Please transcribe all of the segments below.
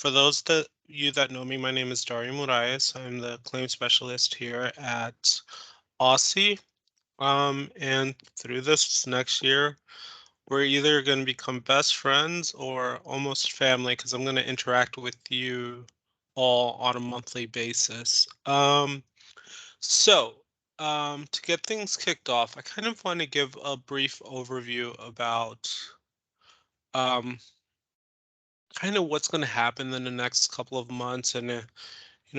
For those that you that know me, my name is Dario Moraes. I'm the claim specialist here at Aussie. And through this next year, we're either going to become best friends or almost family because I'm going to interact with you all on a monthly basis. To get things kicked off, I kind of want to give a brief overview about um, kind of what's going to happen in the next couple of months. And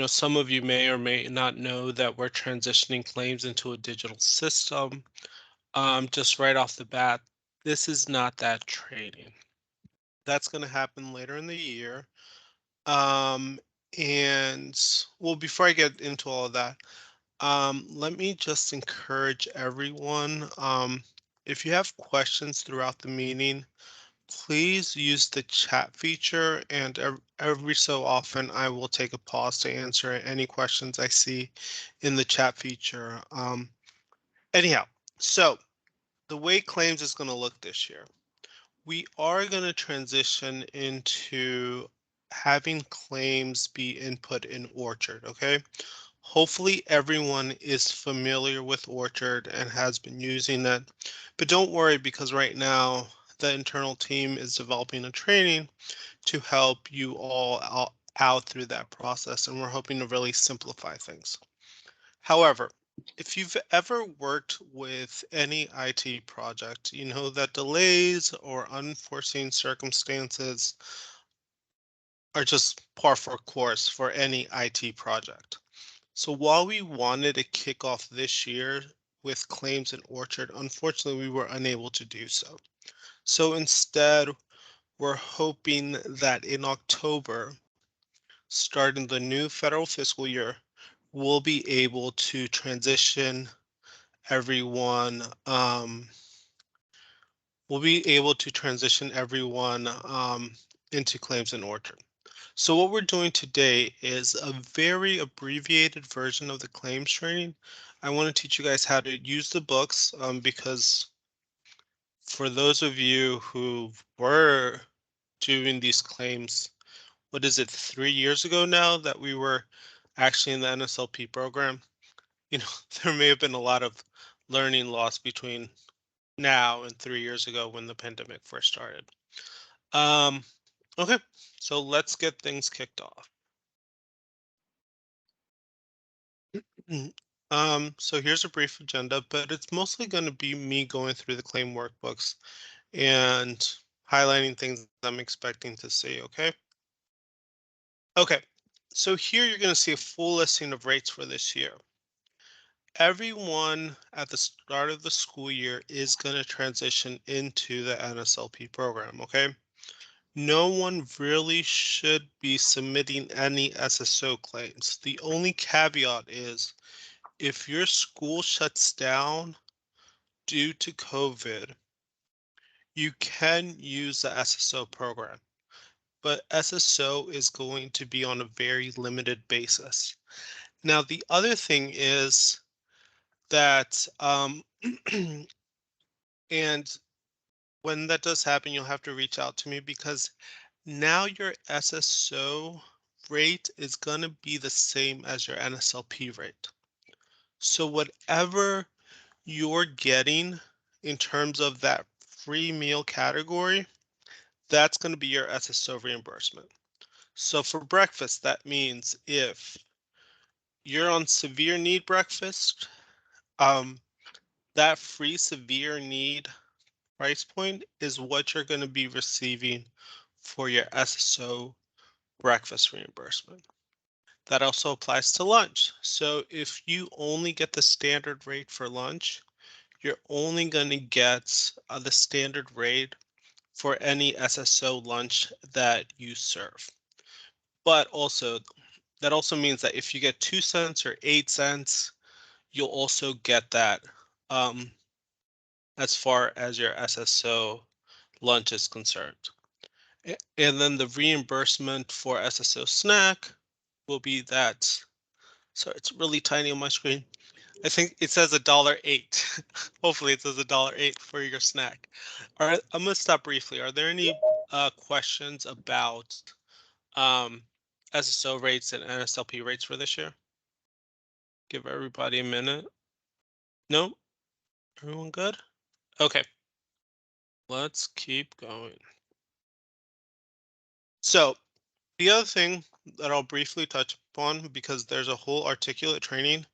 some of you may or may not know that we're transitioning claims into a digital system. Just right off the bat, this is not that training. That's going to happen later in the year. Um, and well, before I get into all of that, let me just encourage everyone. If you have questions throughout the meeting, please use the chat feature, and every so often I will take a pause to answer any questions I see in the chat feature. Anyhow, so the way claims is going to look this year, we are going to transition into having claims be input in Orchard, okay? Hopefully everyone is familiar with Orchard and has been using it, but don't worry because right now the internal team is developing a training to help you all out through that process, and we're hoping to really simplify things. However, if you've ever worked with any IT project, you know that delays or unforeseen circumstances are just par for course for any IT project. So while we wanted to kick off this year with claims in Orchard, unfortunately, we were unable to do so. So instead, we're hoping that in October, starting the new federal fiscal year, we'll be able to transition everyone. We'll be able to transition everyone into claims in Orchard. So what we're doing today is a very abbreviated version of the claims training. I want to teach you guys how to use the books because for those of you who were doing these claims, what is it, 3 years ago now that we were actually in the NSLP program? You know, there may have been a lot of learning loss between now and 3 years ago when the pandemic first started. Okay, so let's get things kicked off. So here's a brief agenda, but it's mostly going to be me going through the claim workbooks and highlighting things I'm expecting to see, okay? Okay, so here you're going to see a full listing of rates for this year. Everyone at the start of the school year is going to transition into the NSLP program, okay? No one really should be submitting any SSO claims. The only caveat is if your school shuts down due to COVID, you can use the SSO program, but SSO is going to be on a very limited basis. Now, the other thing is that, and when that does happen, you'll have to reach out to me because now your SSO rate is going to be the same as your NSLP rate. So whatever you're getting in terms of that free meal category, that's going to be your SSO reimbursement. So for breakfast, that means if you're on severe need breakfast, that free severe need price point is what you're going to be receiving for your SSO breakfast reimbursement. That also applies to lunch. So if you only get the standard rate for lunch, you're only going to get the standard rate for any SSO lunch that you serve. But also, that also means that if you get 2 cents or 8 cents, you'll also get that as far as your SSO lunch is concerned. And then the reimbursement for SSO snack will be that. So it's really tiny on my screen. I think it says $1.08. Hopefully it says $1.08 for your snack. All right, I'm gonna stop briefly. Are there any questions about um, SSO rates and NSLP rates for this year? Give everybody a minute. Nope. Everyone good? Okay. Let's keep going. So the other thing that I'll briefly touch upon, because there's a whole articulate training.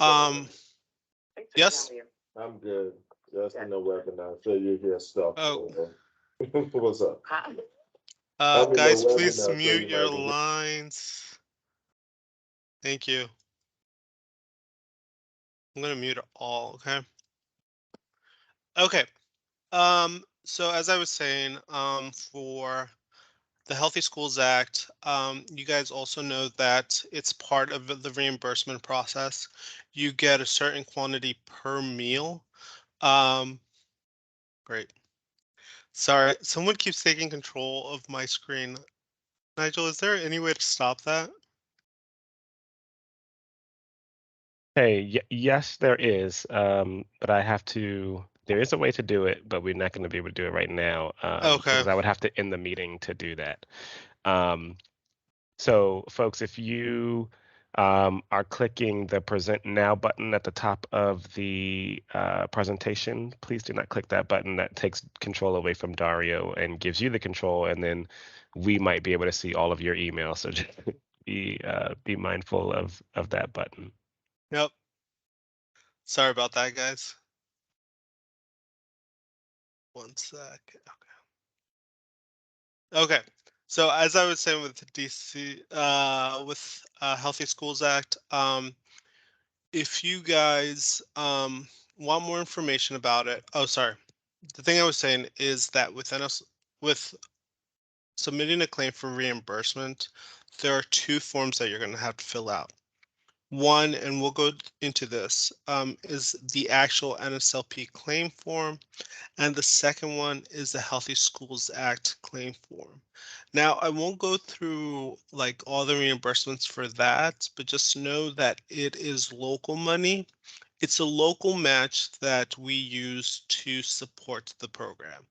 Um, yes. I'm good. Just in the webinar, so you hear stuff. Oh, What's up? I'm in the guys, please webinar, so mute you your might be. lines. Thank you. I'm gonna mute it all. Okay. Okay. So as I was saying, for the Healthy Schools Act, you guys also know that it's part of the reimbursement process. You get a certain quantity per meal. Um, Great. Sorry, someone keeps taking control of my screen. Nigel, is there any way to stop that? Hey, yes, there is, but there is a way to do it, but we're not going to be able to do it right now, Okay. because I would have to end the meeting to do that. Um, so, folks, if you are clicking the Present Now button at the top of the presentation, please do not click that button. That takes control away from Dario and gives you the control, and then we might be able to see all of your emails. So just be mindful of that button. Yep. Sorry about that, guys. One sec. Okay. So as I was saying with the DC, with Healthy Schools Act, if you guys want more information about it, oh, sorry. The thing I was saying is that with submitting a claim for reimbursement, there are two forms that you're going to have to fill out. One, and we'll go into this, is the actual NSLP claim form, and the second one is the Healthy Schools Act claim form. Now, I won't go through like all the reimbursements for that, but just know that it is local money. It's a local match that we use to support the program.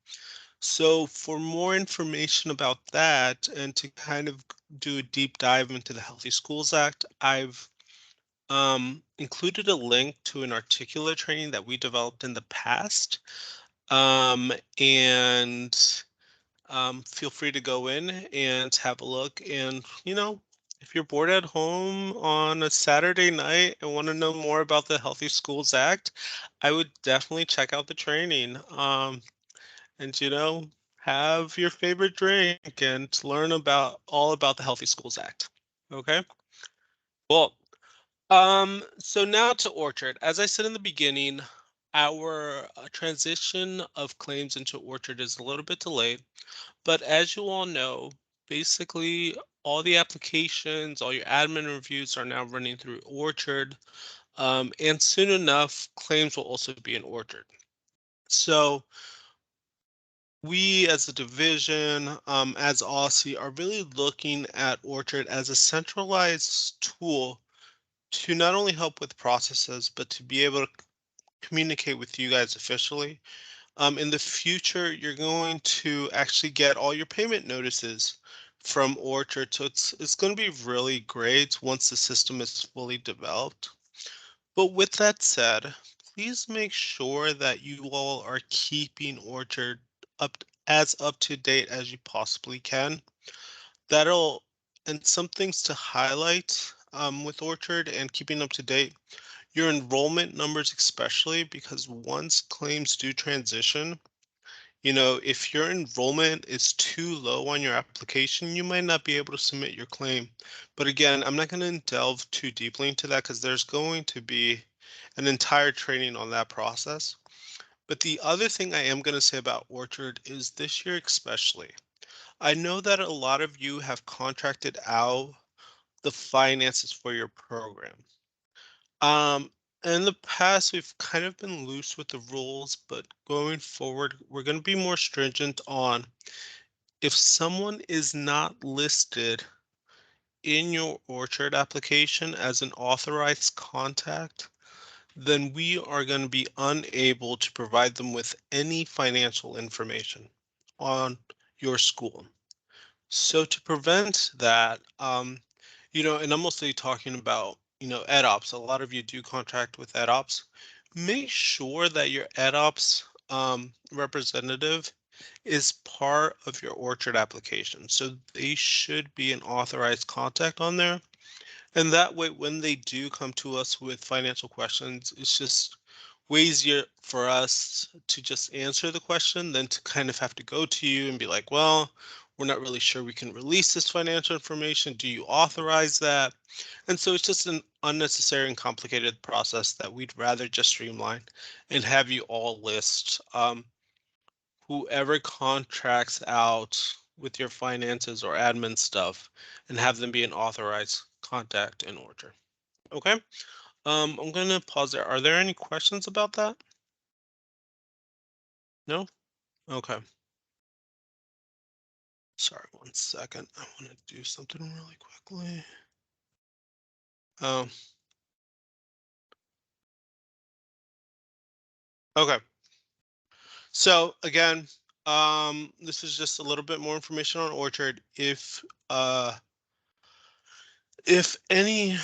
So for more information about that and to kind of do a deep dive into the Healthy Schools Act, I've included a link to an articulate training that we developed in the past. And feel free to go in and have a look. And, if you're bored at home on a Saturday night and want to know more about the Healthy Schools Act, I would definitely check out the training. And, have your favorite drink and learn about all about the Healthy Schools Act. Okay. Well, so now to Orchard. As I said in the beginning, our transition of claims into Orchard is a little bit delayed, but as you all know, basically all the applications, all your admin reviews are now running through Orchard, and soon enough, claims will also be in Orchard. So we as a division, as Aussie, are really looking at Orchard as a centralized tool to not only help with processes, but to be able to communicate with you guys officially. In the future, you're going to actually get all your payment notices from Orchard. So it's going to be really great once the system is fully developed. But with that said, please make sure that you all are keeping Orchard up to date as you possibly can. That'll and some things to highlight with Orchard and keeping up to date. Your enrollment numbers, especially because once claims do transition, if your enrollment is too low on your application, you might not be able to submit your claim. But again, I'm not going to delve too deeply into that because there's going to be an entire training on that process. But the other thing I am going to say about Orchard is this year especially, I know that a lot of you have contracted out the finances for your program. In the past, we've kind of been loose with the rules, but going forward, we're going to be more stringent on if someone is not listed in your Orchard application as an authorized contact, then we are going to be unable to provide them with any financial information on your school. So to prevent that, and I'm mostly talking about, ed ops. A lot of you do contract with ed ops. Make sure that your ed ops representative is part of your Orchard application. So they should be an authorized contact on there. And that way, when they do come to us with financial questions, it's just way easier for us to just answer the question than to kind of have to go to you and be like, well, we're not really sure we can release this financial information. Do you authorize that? And so it's just an unnecessary and complicated process that we'd rather just streamline and have you all list whoever contracts out with your finances or admin stuff and have them be an authorized contact in order. Okay. I'm gonna pause there. Are there any questions about that? No? Okay. Sorry, 1 second. I want to do something really quickly. Um, okay. So again, this is just a little bit more information on Orchard. If any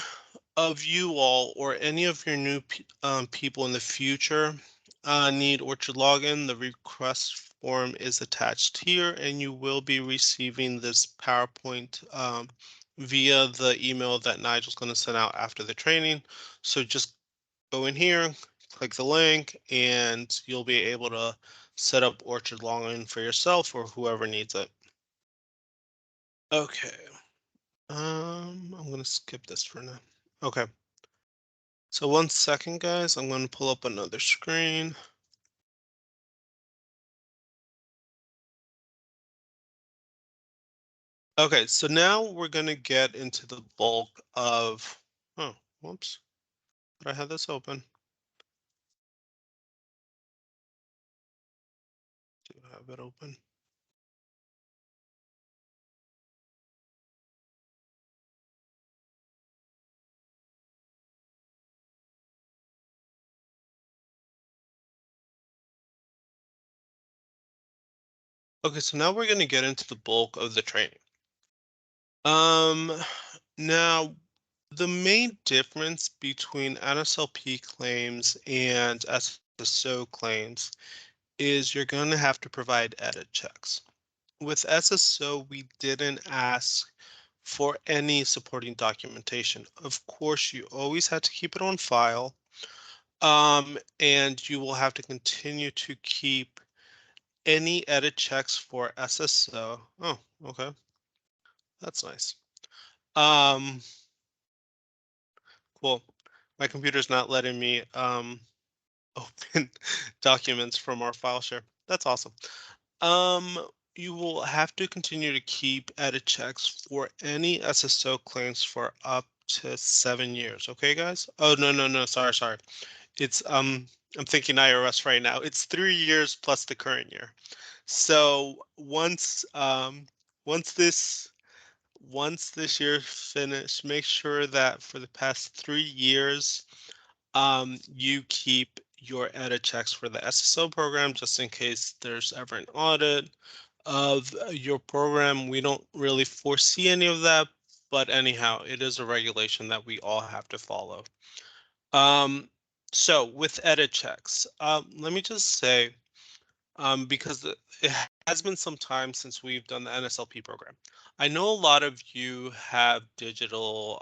of you all or any of your new people in the future need Orchard login, the request form is attached here, and you will be receiving this PowerPoint via the email that Nigel's going to send out after the training. So just go in here, click the link, and you'll be able to set up Orchard login for yourself or whoever needs it. Okay. I'm gonna skip this for now. Okay. So 1 second, guys. I'm going to pull up another screen. Okay, so now we're going to get into the bulk of, oh, whoops. Did I have this open? Do I have it open? Okay, so now we're going to get into the bulk of the training. Now, the main difference between NSLP claims and SSO claims is you're going to have to provide edit checks. With SSO, we didn't ask for any supporting documentation. Of course, you always had to keep it on file, and you will have to continue to keep any edit checks for SSO. Oh, okay, that's nice. Cool. My computer's not letting me open documents from our file share. That's awesome. Um, you will have to continue to keep edit checks for any SSO claims for up to 7 years. Okay, guys? Oh, no. Sorry. It's I'm thinking IRS right now. It's 3 years plus the current year. So once this once this year finished, make sure that for the past 3 years you keep your edit checks for the SSO program just in case there's ever an audit of your program. We don't really foresee any of that, but anyhow, it is a regulation that we all have to follow. Um, so with edit checks, let me just say, because it has been some time since we've done the NSLP program. I know a lot of you have digital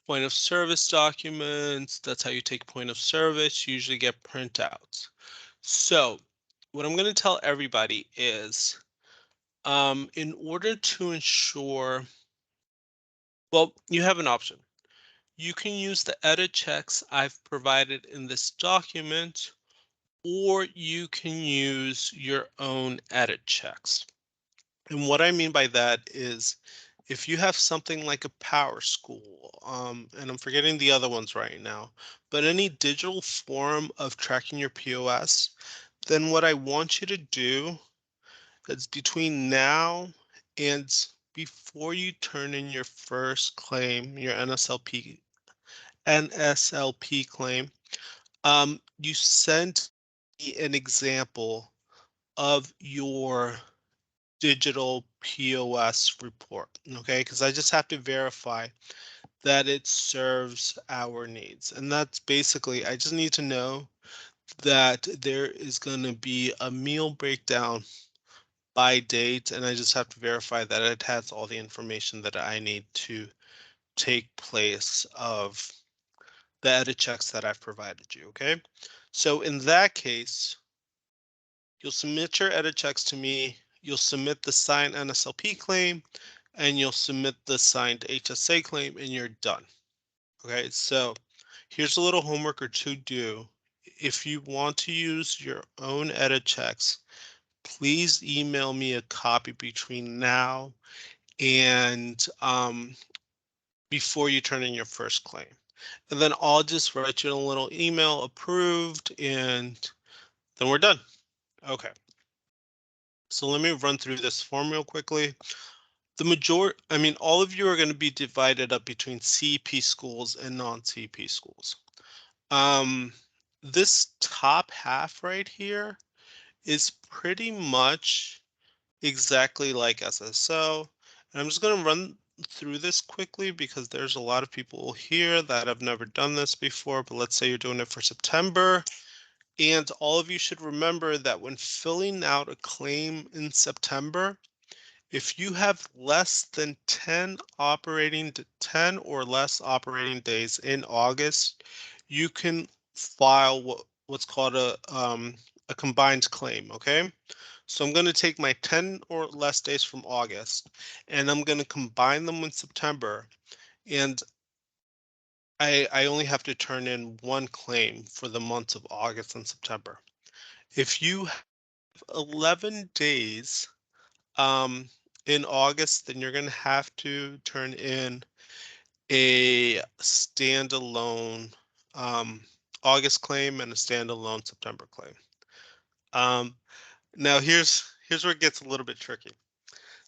point of service documents. That's how you take point of service, you usually get printouts. So what I'm going to tell everybody is, in order to ensure, well, you have an option. You can use the edit checks I've provided in this document, or you can use your own edit checks. And what I mean by that is if you have something like a Power School, and I'm forgetting the other ones right now, but any digital form of tracking your POS, then what I want you to do is between now and before you turn in your first claim, your NSLP claim, you send me an example of your digital POS report, okay? Because I just have to verify that it serves our needs. And that's basically, I just need to know that there is going to be a meal breakdown by date, and I just have to verify that it has all the information that I need to take place of the edit checks that I've provided you, okay? So in that case, you'll submit your edit checks to me, you'll submit the signed NSLP claim, and you'll submit the signed HSA claim, and you're done. Okay, so here's a little homework or to do. If you want to use your own edit checks, please email me a copy between now and before you turn in your first claim. And then I'll just write you a little email approved, and then we're done. Okay. So let me run through this form real quickly. All of you are going to be divided up between CP schools and non-CP schools. This top half right here is pretty much exactly like SSO. And I'm just going to run through this quickly because there's a lot of people here that have never done this before, but let's say you're doing it for September. And all of you should remember that when filling out a claim in September, if you have less than 10 or less operating days in August, you can file what's called a combined claim, okay? So I'm going to take my 10 or less days from August, and I'm going to combine them with September, and I only have to turn in one claim for the months of August and September. If you have 11 days in August, then you're going to have to turn in a standalone August claim and a standalone September claim. Now here's where it gets a little bit tricky.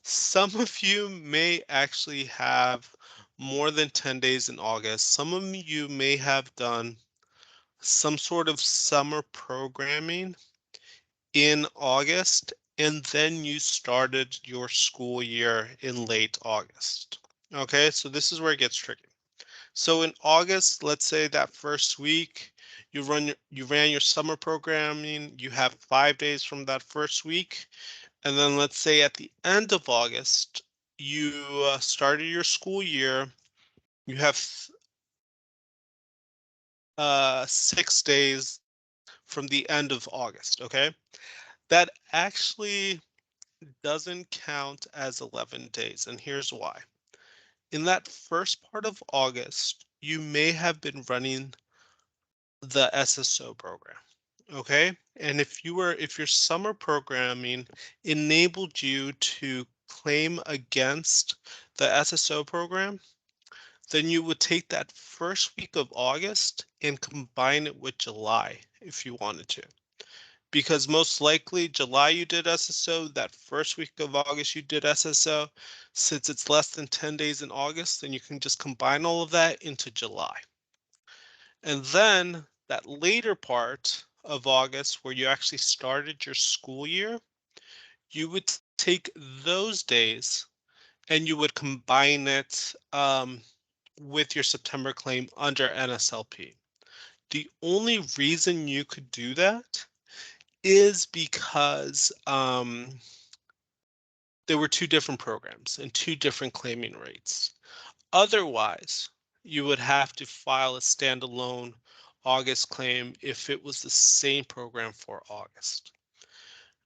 Some of you may actually have more than 10 days in August. Some of you may have done some sort of summer programming in August, and then you started your school year in late August. Okay, so this is where it gets tricky. So in August, let's say that first week, you ran your summer programming, you have 5 days from that first week, and then let's say at the end of August, you started your school year, you have 6 days from the end of August, okay? That actually doesn't count as 11 days, and here's why. In that first part of August, you may have been running the SSO program, okay? And if your summer programming enabled you to claim against the SSO program, then you would take that first week of August and combine it with July if you wanted to. Because most likely July you did SSO, that first week of August you did SSO. Since it's less than 10 days in August, then you can just combine all of that into July. And then that later part of August where you actually started your school year, you would take those days and you would combine it with your September claim under NSLP. The only reason you could do that is because there were two different programs and two different claiming rates. Otherwise, you would have to file a standalone August claim if it was the same program for August.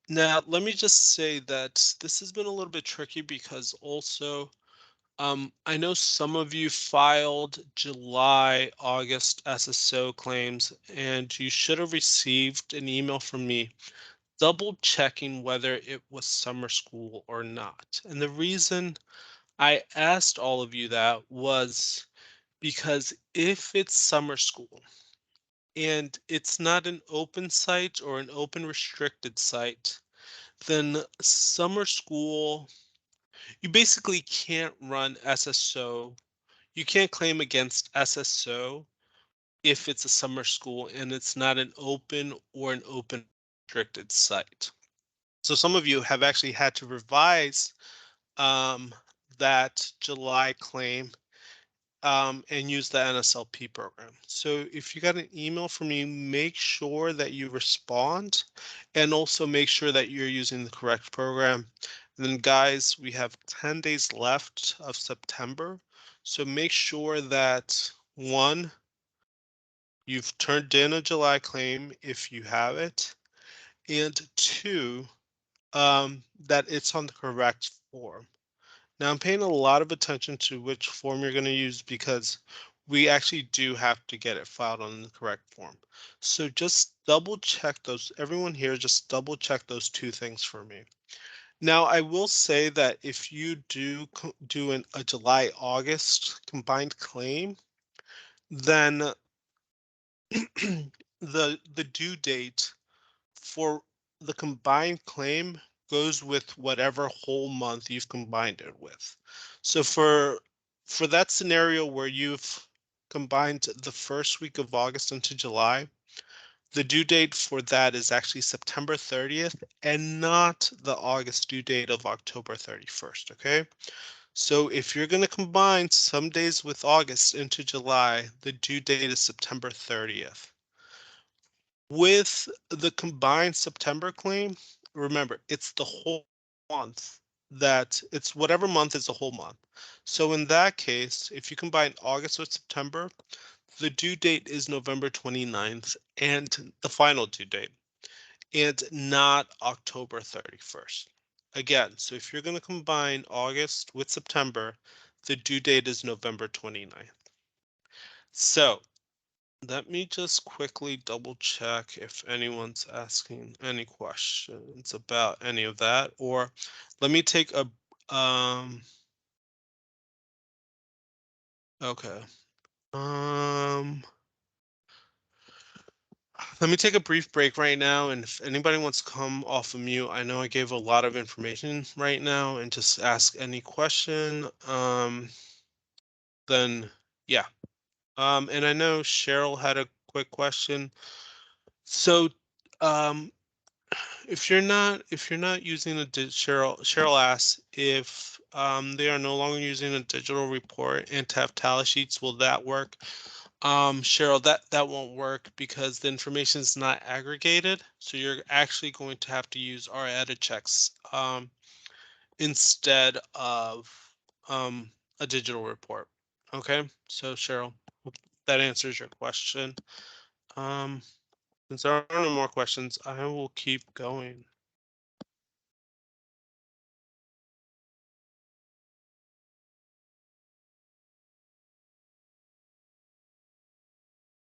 Now, let me just say that this has been a little bit tricky because also I know some of you filed July, August SSO claims, and you should have received an email from me double checking whether it was summer school or not. And the reason I asked all of you that was because if it's summer school and it's not an open site or an open restricted site, then summer school, you basically can't run SSO. You can't claim against SSO if it's a summer school and it's not an open or an open restricted site. So some of you have actually had to revise that July claim and use the NSLP program. So if you got an email from me, make sure that you respond and also make sure that you're using the correct program. And then guys, we have 10 days left of September. So make sure that one, you've turned in a July claim if you have it, and two, that it's on the correct form. Now I'm paying a lot of attention to which form you're going to use because we actually do have to get it filed on the correct form. So just double check those. Everyone here, just double check those two things for me. Now I will say that if you do a July-August combined claim, then the due date for the combined claim goes with whatever whole month you've combined it with. So for that scenario where you've combined the first week of August into July, the due date for that is actually September 30th and not the August due date of October 31st, okay? So if you're going to combine some days with August into July, the due date is September 30th. With the combined September claim, remember, it's the whole month that it's whatever month is the whole month. So in that case, if you combine August with September, the due date is November 29th and the final due date, and not October 31st. Again, so if you're going to combine August with September, the due date is November 29th. So let me just quickly double check if anyone's asking any questions about any of that, or let me take a, okay. Let me take a brief break right now, and if anybody wants to come off of mute, I know I gave a lot of information right now, and just ask any question, then yeah. And I know Cheryl had a quick question. So, if you're not using Cheryl asks if they are no longer using a digital report and to have tally sheets, will that work? Cheryl, that won't work because the information is not aggregated. So you're actually going to have to use our edit checks instead of a digital report. Okay, so Cheryl, hope that answers your question. Um, since there are no more questions, I will keep going.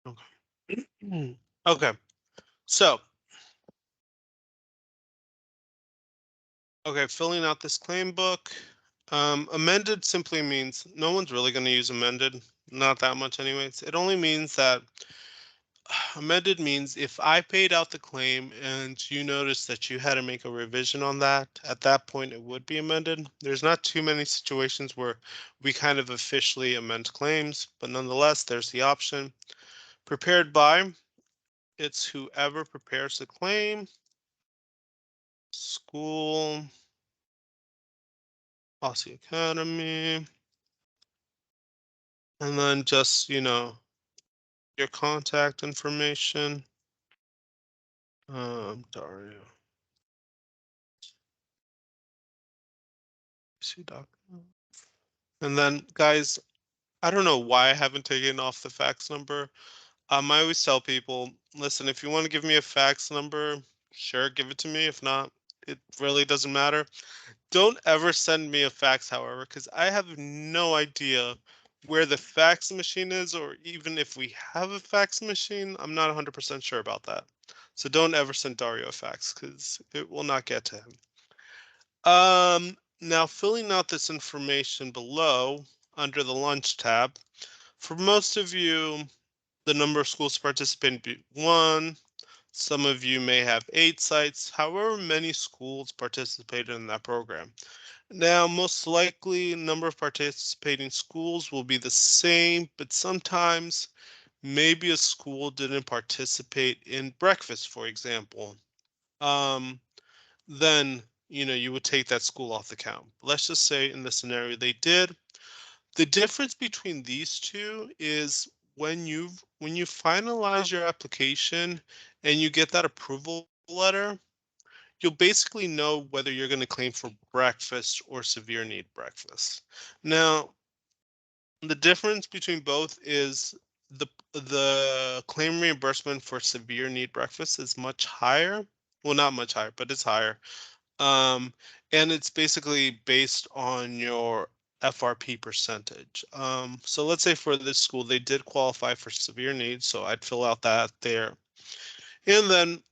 Okay. Okay. So, okay, filling out this claim book. Amended simply means no one's really going to use amended, not that much anyways. It only means that amended means if I paid out the claim and you notice that you had to make a revision on that, at that point it would be amended. There's not too many situations where we kind of officially amend claims, but nonetheless, there's the option. Prepared by, it's whoever prepares the claim. School, Aussie Academy, and then just, your contact information. Dario. And then, guys, I don't know why I haven't taken off the fax number. I always tell people, listen, if you want to give me a fax number, sure, give it to me. If not, it really doesn't matter. Don't ever send me a fax, however, because I have no idea where the fax machine is, or even if we have a fax machine, I'm not 100% sure about that. So don't ever send Dario a fax because it will not get to him. Now filling out this information below under the lunch tab, for most of you, the number of schools participating be 1. Some of you may have 8 sites, however many schools participated in that program. Now, most likely, number of participating schools will be the same, but sometimes maybe a school didn't participate in breakfast, for example. then you would take that school off the count. Let's just say in the scenario they did. The difference between these two is when you finalize your application and you get that approval letter, you'll basically know whether you're going to claim for breakfast or severe need breakfast. Now, the difference between both is the claim reimbursement for severe need breakfast is much higher. Well, not much higher, but it's higher. Um, and it's basically based on your FRP percentage. So let's say for this school, they did qualify for severe needs, so I'd fill out that there. And then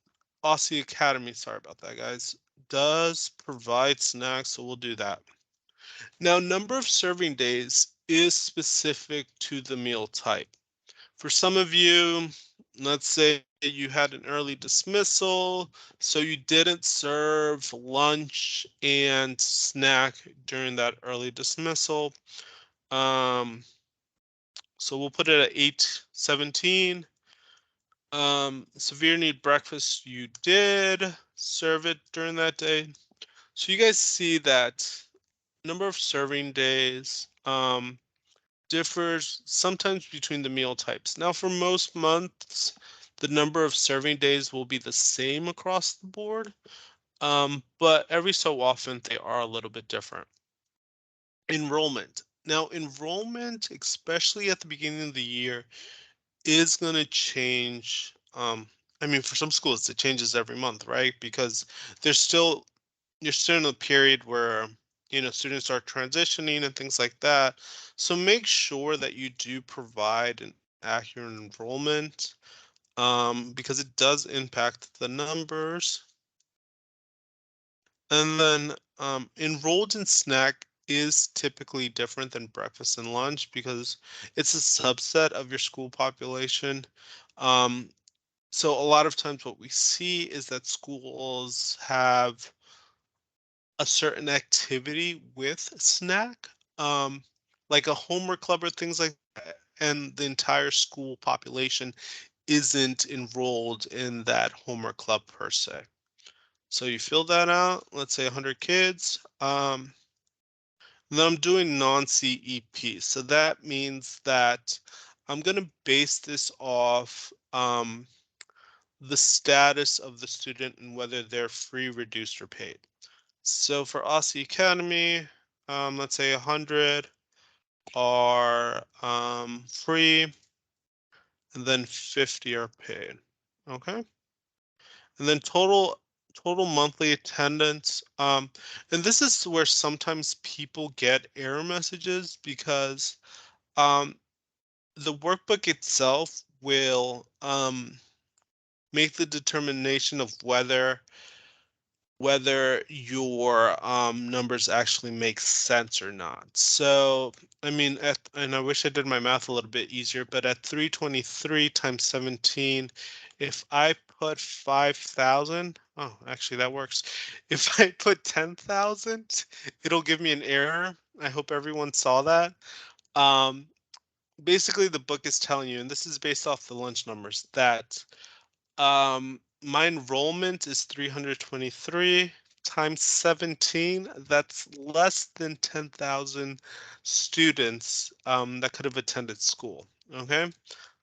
Aussie Academy, sorry about that, guys, does provide snacks, so we'll do that. Now, number of serving days is specific to the meal type. For some of you, let's say you had an early dismissal, so you didn't serve lunch and snack during that early dismissal. So we'll put it at 8:17. Severe need breakfast, you did serve it during that day. So you guys see that number of serving days differs sometimes between the meal types. Now, for most months, the number of serving days will be the same across the board, but every so often they are a little bit different. Enrollment. Now, enrollment, especially at the beginning of the year, is going to change. I mean, for some schools, it changes every month, right? Because there's still you're still in a period where students are transitioning and things like that. So make sure that you do provide an accurate enrollment, because it does impact the numbers. And then enrolled in snack is typically different than breakfast and lunch because it's a subset of your school population. Um, so a lot of times what we see is that schools have a certain activity with snack, um, like a homework club or things like that, and the entire school population isn't enrolled in that homework club per se. So you fill that out, let's say 100 kids. Then I'm doing non-CEP. So that means that I'm going to base this off the status of the student and whether they're free, reduced, or paid. So for Aussie Academy, let's say 100 are free, and then 50 are paid. Okay, and then total monthly attendance. And this is where sometimes people get error messages because um, the workbook itself will make the determination of whether your numbers actually make sense or not. So, I mean, and I wish I did my math a little bit easier, but at 323 times 17, if I put 5,000, oh, actually that works. If I put 10,000, it'll give me an error. I hope everyone saw that. Um, Basically, the book is telling you, and this is based off the lunch numbers, that my enrollment is 323 times 17. That's less than 10,000 students that could have attended school. Okay,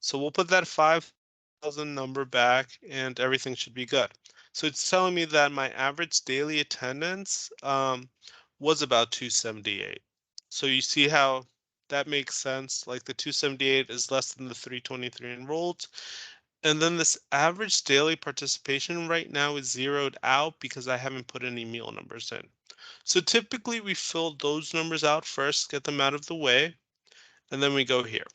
so we'll put that 5,000 number back and everything should be good. So it's telling me that my average daily attendance was about 278. So you see how that makes sense. Like the 278 is less than the 323 enrolled. And then this average daily participation right now is zeroed out because I haven't put any meal numbers in. So typically we fill those numbers out first, get them out of the way, and then we go here.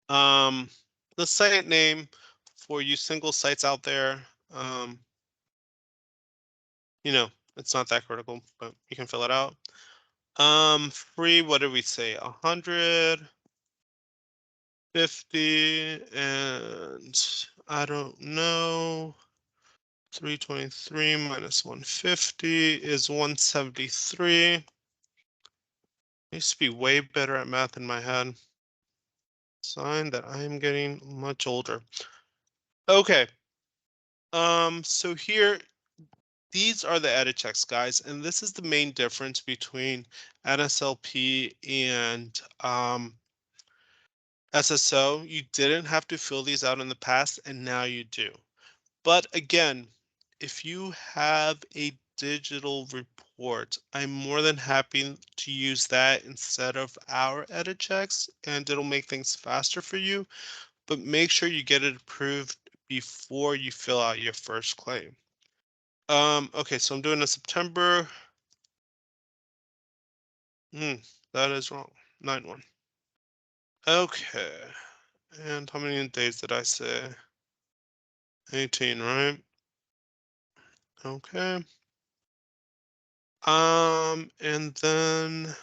Um, the site name for you single sites out there, you know, it's not that critical, but you can fill it out. Free, what did we say? 100, 50, and I don't know. 323 minus 150 is 173. I used to be way better at math in my head. Sign that I am getting much older. Okay. So here these are the edit checks, guys, and this is the main difference between NSLP and SSO. You didn't have to fill these out in the past, and now you do. But again, if you have a digital report, I'm more than happy to use that instead of our edit checks, and it'll make things faster for you. But make sure you get it approved before you fill out your first claim. Okay, so I'm doing a September. That is wrong. 9/1. Okay, and how many days did I say? 18, right? Okay. And then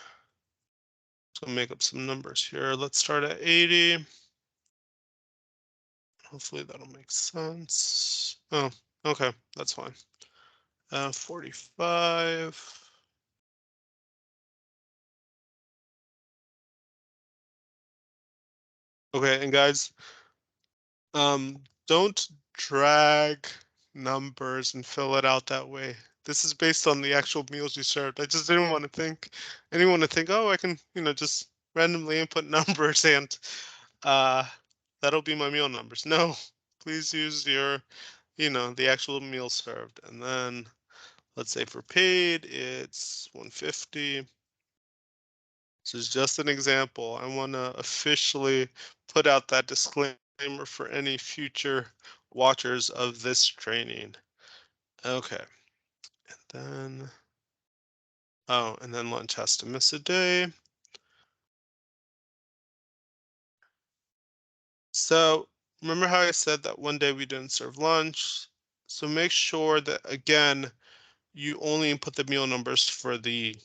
so make up some numbers here. Let's start at 80. Hopefully that'll make sense. Oh, okay, that's fine. 45. Okay, and guys, don't drag numbers and fill it out that way. This is based on the actual meals you served. I just didn't want to think anyone to think, oh, I can, just randomly input numbers and uh that'll be my meal numbers. No, please use your, the actual meal served. And then let's say for paid, it's 150. This is just an example. I want to officially put out that disclaimer for any future watchers of this training. Okay. And then, oh, and then lunch has to miss a day. So remember how I said that one day we didn't serve lunch? So make sure that, again, you only input the meal numbers for the,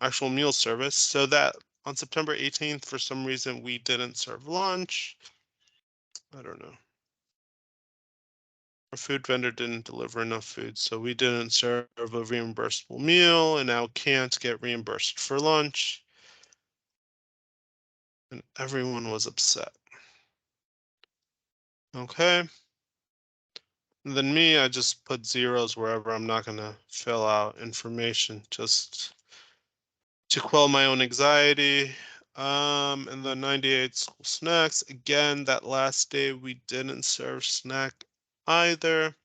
actual meal service, so that on September 18th, for some reason, we didn't serve lunch. I don't know. Our food vendor didn't deliver enough food, so we didn't serve a reimbursable meal and now can't get reimbursed for lunch. And everyone was upset. Okay. And then me, I just put zeros wherever I'm not going to fill out information just to quell my own anxiety. And then 98 school snacks. Again, that last day we didn't serve snack either.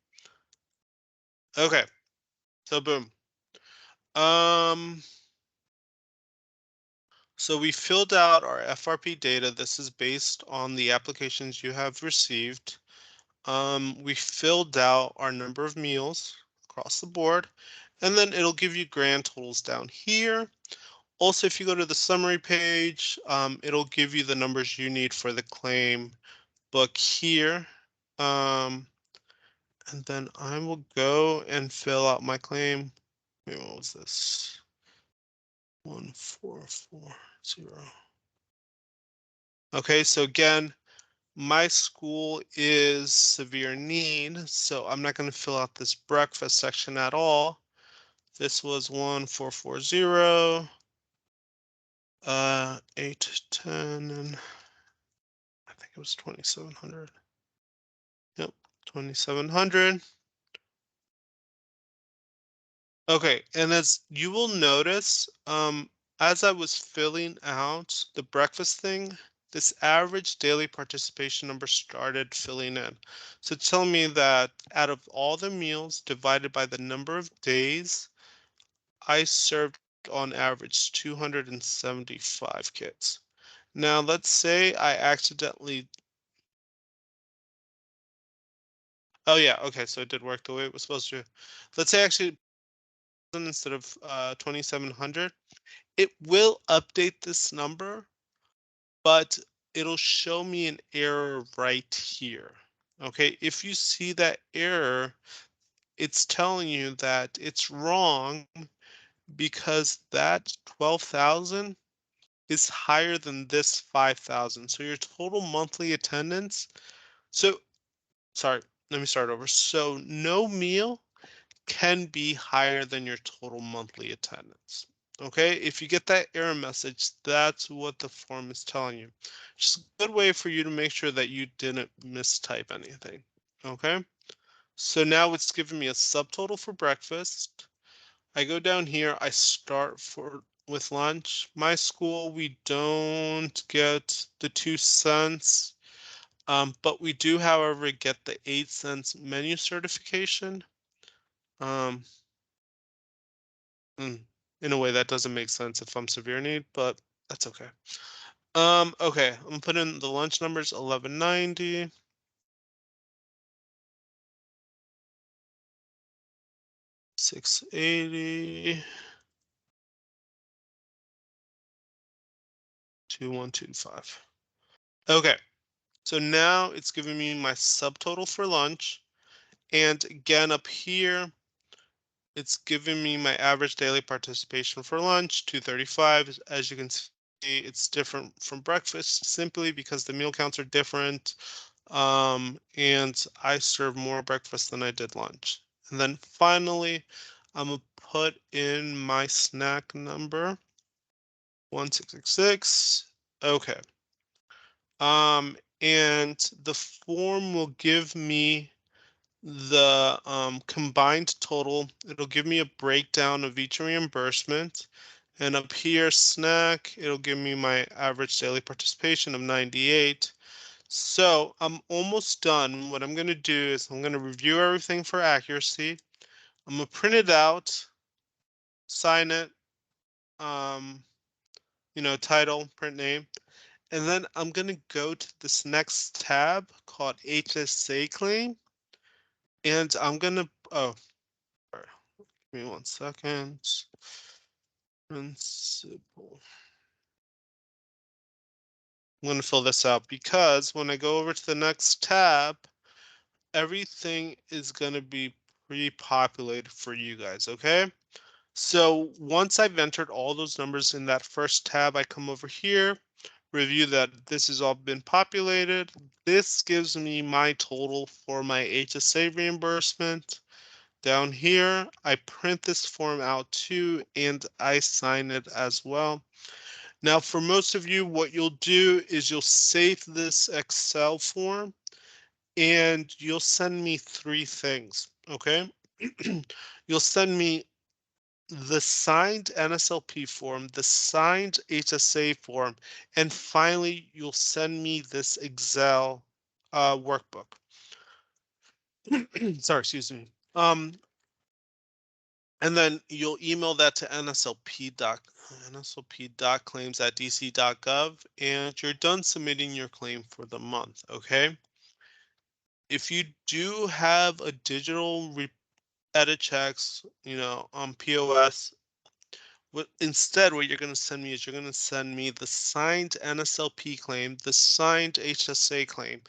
Okay, so boom. So we filled out our FRP data. This is based on the applications you have received. We filled out our number of meals across the board, and then it'll give you grand totals down here. Also, if you go to the summary page, it'll give you the numbers you need for the claim book here. And then I will go and fill out my claim. Wait, what was this? 1440. Okay, so again, my school is severe need, so I'm not going to fill out this breakfast section at all. This was 1440, 8, 10, and I think it was 2700. Yep, 2700. Okay, and as you will notice, as I was filling out the breakfast thing, this average daily participation number started filling in. So tell me that out of all the meals divided by the number of days, I served on average 275 kids. Now let's say I accidentally, oh yeah, okay, so it did work the way it was supposed to. Let's say actually instead of 2700. It will update this number, but it'll show me an error right here. Okay, if you see that error, it's telling you that it's wrong because that 12,000 is higher than this 5,000. So your total monthly attendance. So, sorry, let me start over. So no meal can be higher than your total monthly attendance. Okay, if you get that error message, that's what the form is telling you. Just a good way for you to make sure that you didn't mistype anything. Okay, So now it's giving me a subtotal for breakfast. I go down here, I start with lunch. My school, we don't get the 2 cents, but we do, however, get the 8 cents menu certification. Um, in a way that doesn't make sense if I'm severe need, but that's okay. Okay, I'm gonna put in the lunch numbers 1190. 680. 2125. Okay, so now it's giving me my subtotal for lunch. And again, up here, it's giving me my average daily participation for lunch, 235. As you can see, it's different from breakfast simply because the meal counts are different. And I serve more breakfast than I did lunch. And then finally, I'm gonna put in my snack number, 1666. Okay. And the form will give me the combined total. It'll give me a breakdown of each reimbursement. And up here, snack, it'll give me my average daily participation of 98. So I'm almost done. What I'm going to do is I'm going to review everything for accuracy. I'm going to print it out, sign it, um, title, print name. And then I'm going to go to this next tab called HSA claim. And I'm going to, sorry, give me 1 second. Principal. I'm going to fill this out because when I go over to the next tab, everything is going to be pre-populated for you guys, okay? So once I've entered all those numbers in that first tab, I come over here, review that this has all been populated. This gives me my total for my HSA reimbursement. Down here, I print this form out too, and I sign it as well. Now, for most of you, what you'll do is you'll save this Excel form and you'll send me 3 things, okay? You'll send me the signed NSLP form, the signed HSA form, and finally, you'll send me this Excel workbook. Sorry, excuse me. And then you'll email that to nslp.claims@dc.gov, and you're done submitting your claim for the month, okay? If you do have a digital edit checks, on POS, instead what you're going to send me is you're going to send me the signed NSLP claim, the signed HSA claim,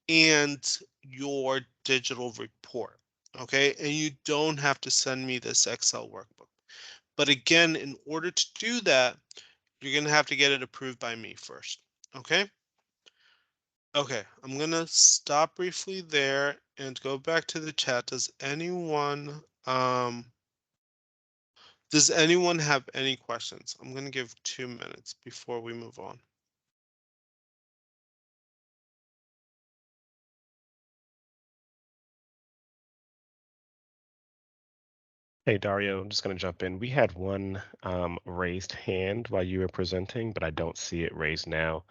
and your digital report, okay? And you don't have to send me this Excel workbook. But again, in order to do that, you're going to have to get it approved by me first. Okay. Okay. I'm going to stop briefly there and go back to the chat. Does anyone have any questions? I'm going to give 2 minutes before we move on. Hey, Dario, I'm just going to jump in. We had one raised hand while you were presenting, but I don't see it raised now.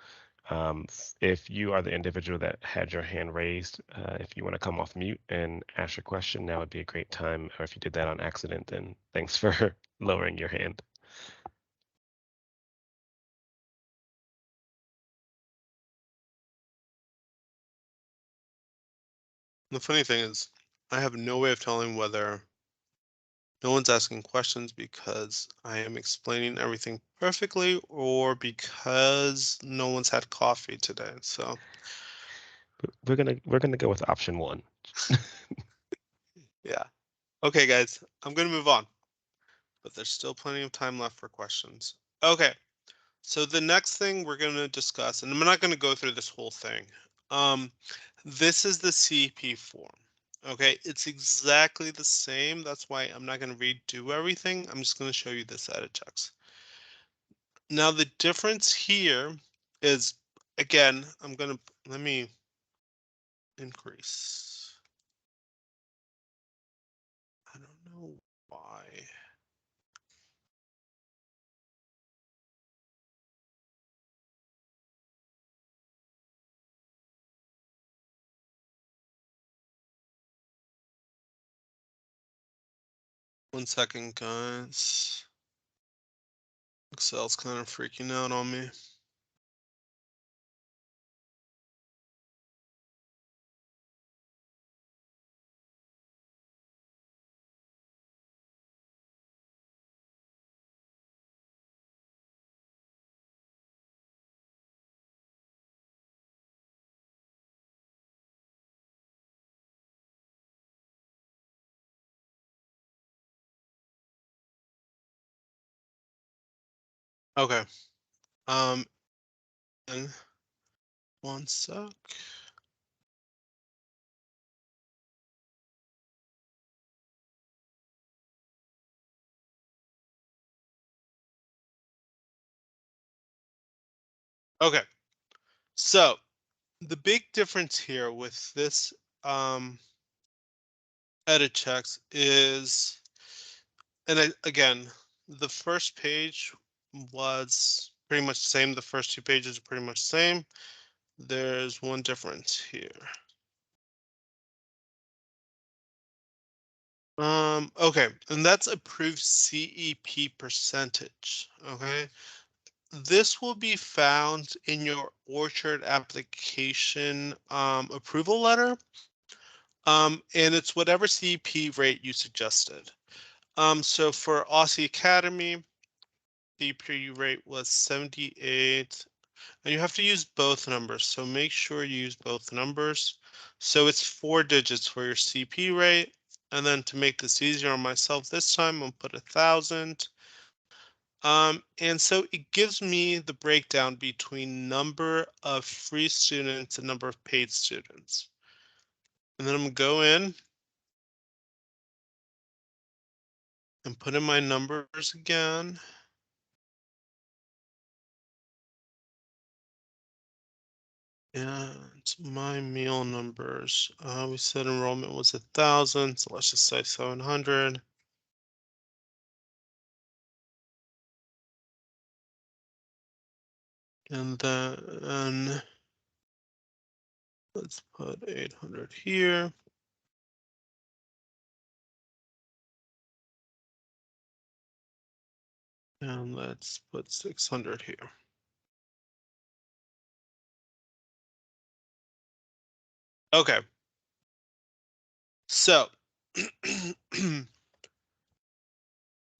If you are the individual that had your hand raised, if you want to come off mute and ask your question, now would be a great time. Or if you did that on accident, then thanks for lowering your hand. The funny thing is, I have no way of telling whether no one's asking questions because I am explaining everything perfectly or because no one's had coffee today. So We're gonna go with option one. yeah. Okay, guys, I'm gonna move on, but there's still plenty of time left for questions. Okay, so the next thing we're gonna discuss, and I'm not gonna go through this whole thing. This is the CP form. Okay, it's exactly the same. That's why I'm not gonna redo everything. I'm just gonna show you this edit checks. Now the difference here is, again, let me increase. Why? One second, guys. Excel's kind of freaking out on me. Okay. And one sec. Okay. So the big difference here with this edit checks is, and again, the first page was pretty much the same. The first two pages are pretty much the same. There's one difference here. Okay, and that's approved CEP percentage. Okay, this will be found in your Orchard application approval letter. And it's whatever CEP rate you suggested. So for Aussie Academy, CEP rate was 78, and you have to use both numbers. So make sure you use both numbers. So it's 4 digits for your CP rate. And then to make this easier on myself this time, I'll put 1,000. And so it gives me the breakdown between number of free students and number of paid students. And then I'm gonna go in and put in my numbers again. And my meal numbers, we said enrollment was 1,000, so let's just say 700. And then let's put 800 here. And let's put 600 here. Okay. So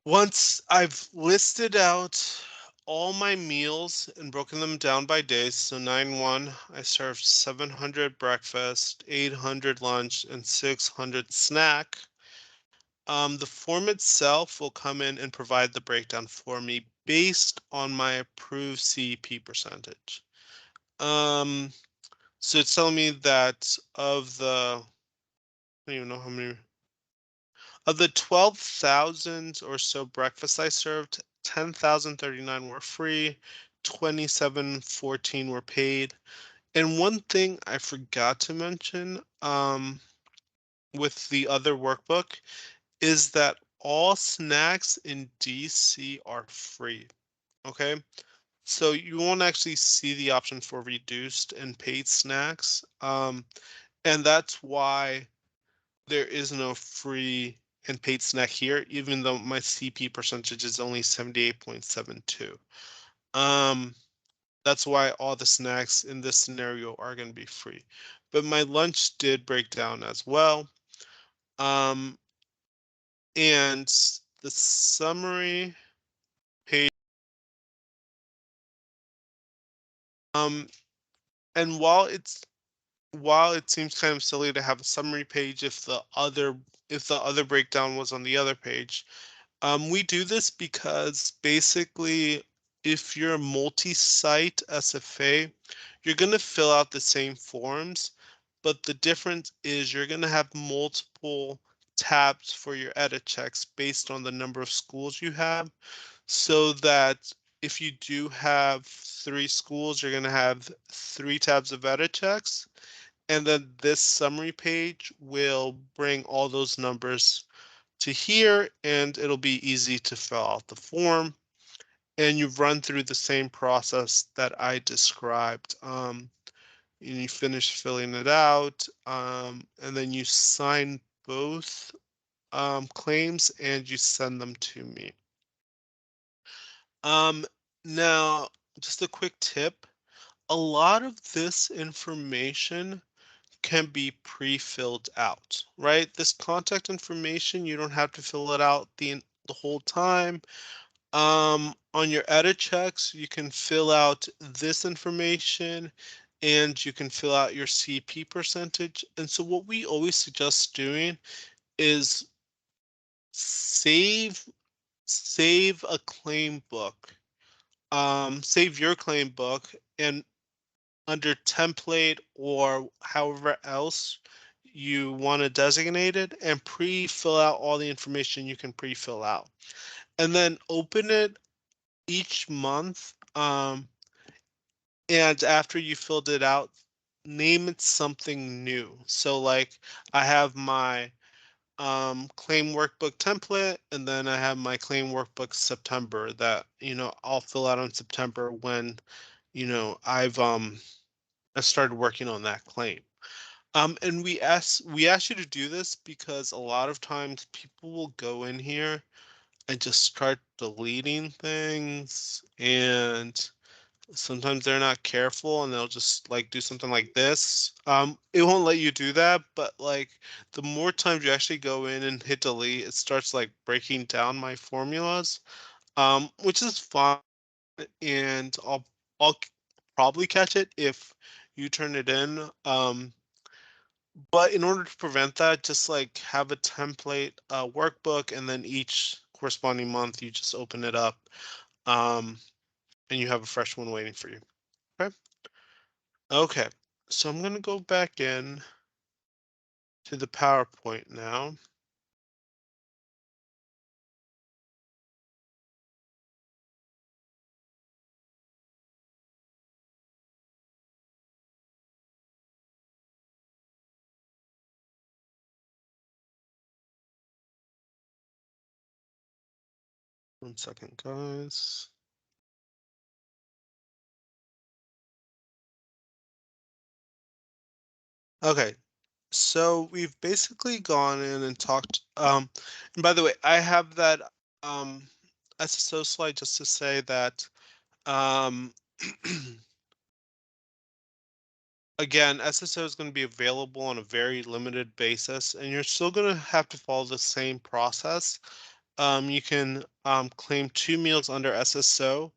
once I've listed out all my meals and broken them down by days, so 9-1, I served 700 breakfast, 800 lunch, and 600 snack. The form itself will come in and provide the breakdown for me based on my approved CEP percentage. So it's telling me that of the, I don't even know how many, of the 12,000 or so breakfasts I served, 10,039 were free, 2,714 were paid. And one thing I forgot to mention with the other workbook is that all snacks in DC are free. Okay, so you won't actually see the option for reduced and paid snacks. And that's why there is no free and paid snack here, even though my CP percentage is only 78.72. That's why all the snacks in this scenario are going to be free. But my lunch did break down as well. And the summary page, and while it seems kind of silly to have a summary page if the other breakdown was on the other page, we do this because basically if you're a multi-site SFA, you're going to fill out the same forms, but the difference is you're going to have multiple tabs for your edit checks based on the number of schools you have, so that if you do have 3 schools, you're going to have 3 tabs of edit checks. And then this summary page will bring all those numbers to here, and it'll be easy to fill out the form. And you run through the same process that I described. And you finish filling it out, and then you sign both claims and you send them to me. Um, Now, just a quick tip. A lot of this information can be pre-filled out, right? This contact information, you don't have to fill it out the whole time. On your edit checks, you can fill out this information and you can fill out your CP percentage. And so what we always suggest doing is save save a claim book. Save your claim book and under template or however else you want to designate it and pre-fill out all the information you can pre-fill out. And then open it each month. And after you filled it out, name it something new. So like I have my claim workbook template, and then I have my claim workbook September that, I'll fill out on September when, I started working on that claim. And we ask you to do this because a lot of times people will go in here and just start deleting things, and sometimes they're not careful and they'll just like do something like this. It won't let you do that, but like the more times you actually go in and hit delete, it starts like breaking down my formulas, which is fine, and I'll probably catch it if you turn it in. But in order to prevent that, just like have a template workbook, and then each corresponding month you just open it up, um, and you have a fresh one waiting for you. Okay. Okay, so I'm going to go back in to the PowerPoint now. One second, guys. Okay, so we've basically gone in and talked. And by the way, I have that um, SSO slide just to say that um, again, SSO is going to be available on a very limited basis, and you're still going to have to follow the same process. You can claim 2 meals under SSO,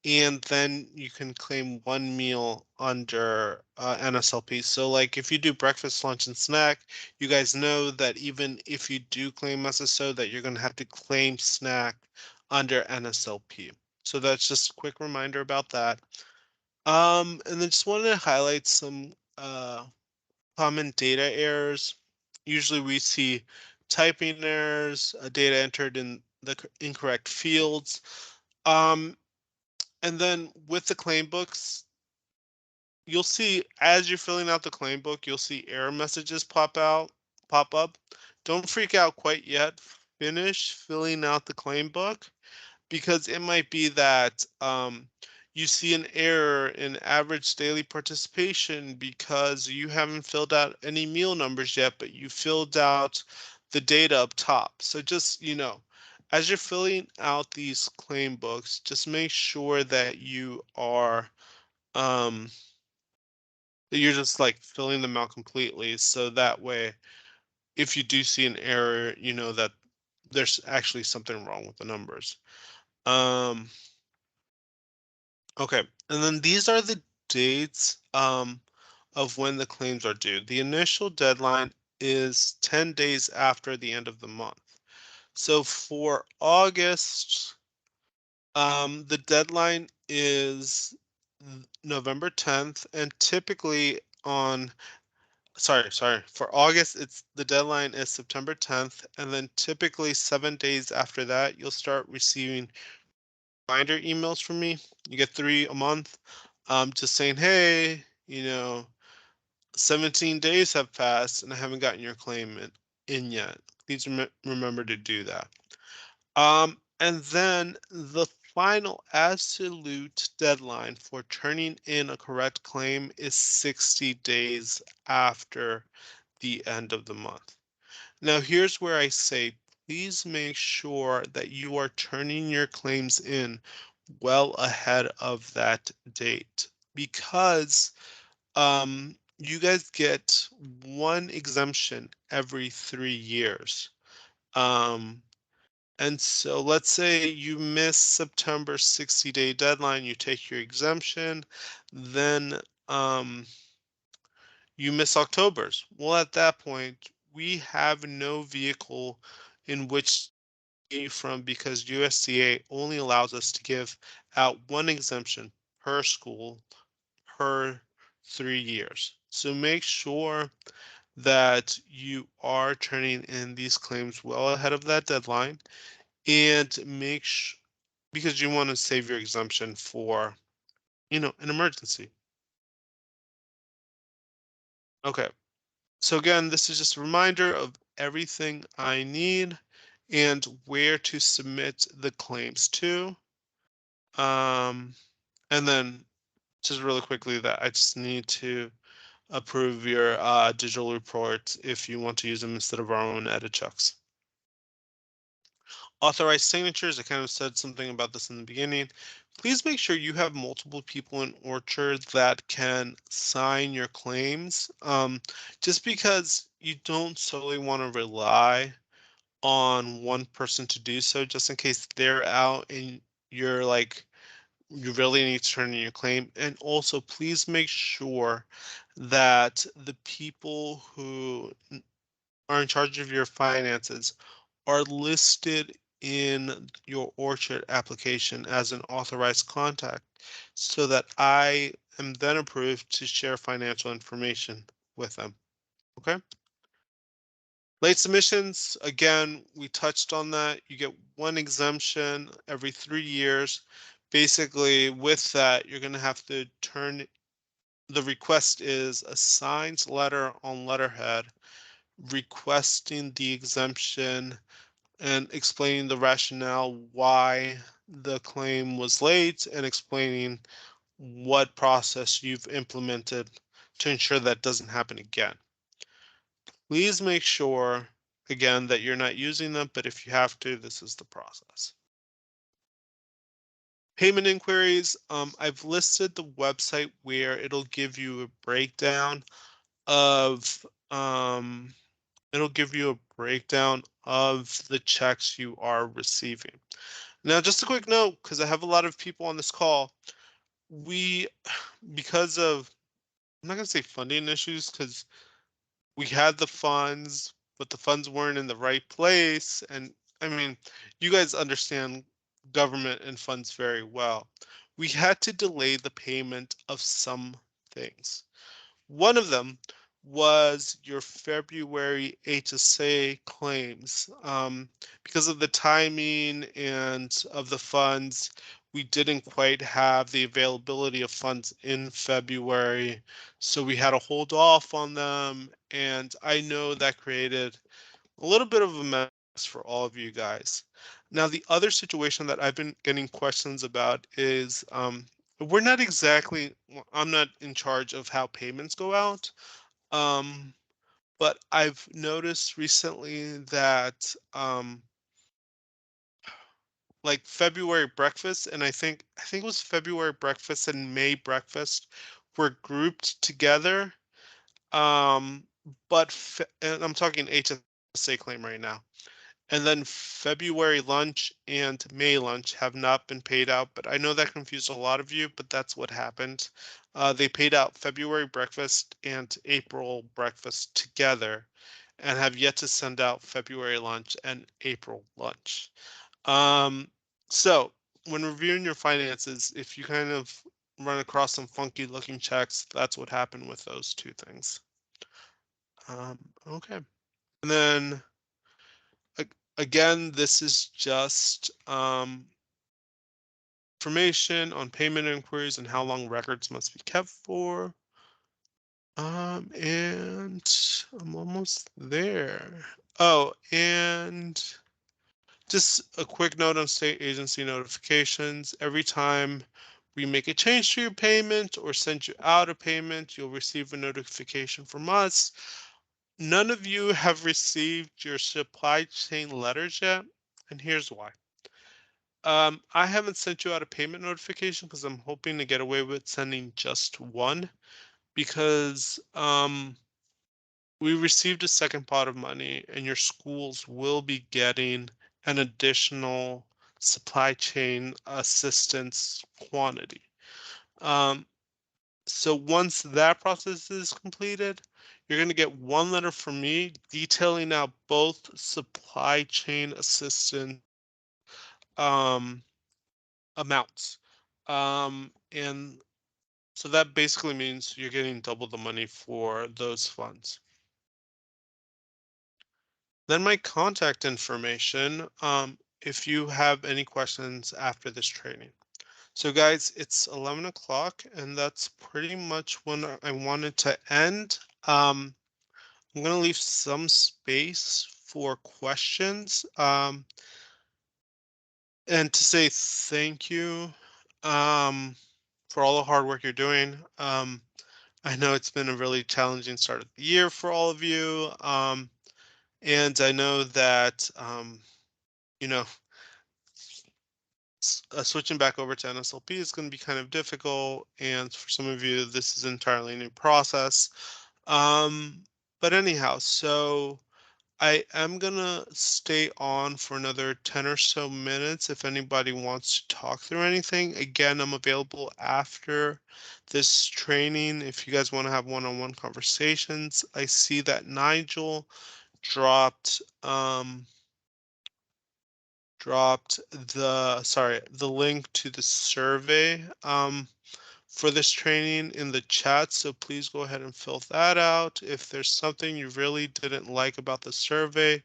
and then you can claim 1 meal under NSLP. So like if you do breakfast, lunch, and snack, you guys know that even if you do claim SSO, that you're going to have to claim snack under NSLP. So that's just a quick reminder about that. And then just wanted to highlight some common data errors. Usually we see typing errors, data entered in the incorrect fields. And then with the claim books, you'll see as you're filling out the claim book, you'll see error messages pop up. Don't freak out quite yet. Finish filling out the claim book, because it might be that you see an error in average daily participation because you haven't filled out any meal numbers yet, but you filled out the data up top. So just, as you're filling out these claim books, just make sure that um, you're just like filling them out completely. So that way, if you do see an error, you know that there's actually something wrong with the numbers. Um, Okay, and then these are the dates of when the claims are due. The initial deadline is 10 days after the end of the month. So for August, the deadline is November 10th, and typically for August, the deadline is September 10th, and then typically 7 days after that, you'll start receiving reminder emails from me. You get 3 a month, just saying, hey, 17 days have passed and I haven't gotten your claim in yet. please remember to do that. And then the final absolute deadline for turning in a correct claim is 60 days after the end of the month. Now, here's where I say, please make sure that you are turning your claims in well ahead of that date, because you guys get one exemption every 3 years. Um, and so let's say you miss September 60-day deadline, you take your exemption, then you miss October's. Well, at that point, we have no vehicle in which to pay you from, because USDA only allows us to give out one exemption per school per 3 years. So make sure that you are turning in these claims well ahead of that deadline, and because you want to save your exemption for, an emergency. Okay. So again, this is just a reminder of everything I need and where to submit the claims to. Um, and then just really quickly, that I just need to approve your digital reports if you want to use them instead of our own edit checks. Authorized signatures, I kind of said something about this in the beginning. Please make sure you have multiple people in Orchard that can sign your claims. Just because you don't solely want to rely on one person to do so, just in case they're out and you're like, you really need to turn in your claim. And also, please make sure that the people who are in charge of your finances are listed in your Orchard application as an authorized contact, so that I am then approved to share financial information with them. Okay. Late submissions, again, we touched on that. You get one exemption every 3 years. Basically, with that, you're going to have to the request is a signed letter on letterhead requesting the exemption and explaining the rationale why the claim was late, and explaining what process you've implemented to ensure that doesn't happen again. Please make sure, again, that you're not using them, but if you have to, this is the process. Payment inquiries, I've listed the website where it'll give you a breakdown of the checks you are receiving. Now, just a quick note, because I have a lot of people on this call, because of, I'm not going to say funding issues, because we had the funds, but the funds weren't in the right place. And I mean, you guys understand government and funds very well. We had to delay the payment of some things. One of them was your February HSA claims. Because of the timing and of the funds, we didn't quite have the availability of funds in February, so we had to hold off on them. And I know that created a little bit of a mess for all of you guys. Now, the other situation that I've been getting questions about is, we're not exactly, I'm not in charge of how payments go out. But I've noticed recently that like February breakfast, and I think it was February breakfast and May breakfast were grouped together. Um, and I'm talking HSA claim right now. And then February lunch and May lunch have not been paid out, but I know that confused a lot of you, but that's what happened. They paid out February breakfast and April breakfast together, and have yet to send out February lunch and April lunch. Um, so when reviewing your finances, if you kind of run across some funky looking checks, that's what happened with those two things. Okay. And then again, this is just information on payment inquiries and how long records must be kept for. And I'm almost there. Oh, and just a quick note on state agency notifications. Every time we make a change to your payment or send you out a payment, you'll receive a notification from us. None of you have received your supply chain letters yet, and here's why. I haven't sent you out a payment notification because I'm hoping to get away with sending just one, because we received a second pot of money and your schools will be getting an additional supply chain assistance quantity. So once that process is completed, you're going to get one letter from me detailing out both supply chain assistance um, amounts. And so that basically means you're getting double the money for those funds. Then my contact information, if you have any questions after this training. So guys, it's 11 o'clock and that's pretty much when I wanted to end. I'm gonna leave some space for questions, and to say thank you, for all the hard work you're doing. I know it's been a really challenging start of the year for all of you. And I know that, you know, switching back over to NSLP is going to be kind of difficult, and for some of you, this is entirely a new process. But anyhow, so I am gonna stay on for another 10 or so minutes if anybody wants to talk through anything. Again, I'm available after this training if you guys want to have one-on-one conversations. I see that Nigel dropped the link to the survey for this training in the chat, so please go ahead and fill that out. If there's something you really didn't like about the survey,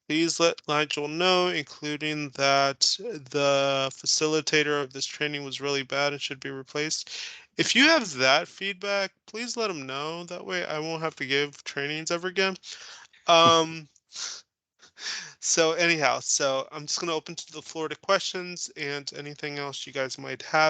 please let Nigel know, including that the facilitator of this training was really bad and should be replaced. If you have that feedback, please let him know. That way I won't have to give trainings ever again. So anyhow, so I'm just going to open to the floor to questions and anything else you guys might have.